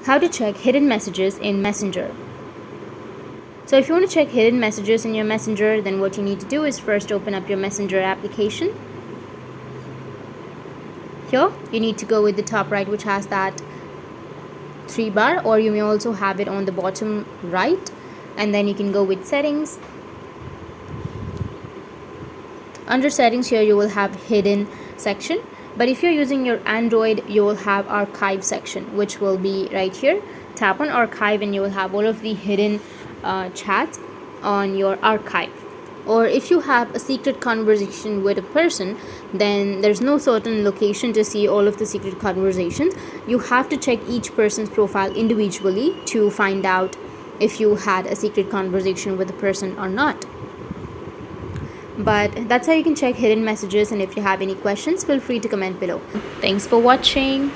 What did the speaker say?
How to check hidden messages in Messenger. So if you want to check hidden messages in your Messenger, then what you need to do is first open up your Messenger application. Here you need to go with the top right, which has that 3 bar, or you may also have it on the bottom right, and then you can go with settings. Under settings here you will have hidden section, but if you're using your Android you will have archive section, which will be right here. Tap on archive and you will have all of the hidden chats on your archive. Or if you have a secret conversation with a person, then there's no certain location to see all of the secret conversations. You have to check each person's profile individually to find out if you had a secret conversation with a person or not. But that's how you can check hidden messages, and if you have any questions, feel free to comment below. Thanks for watching.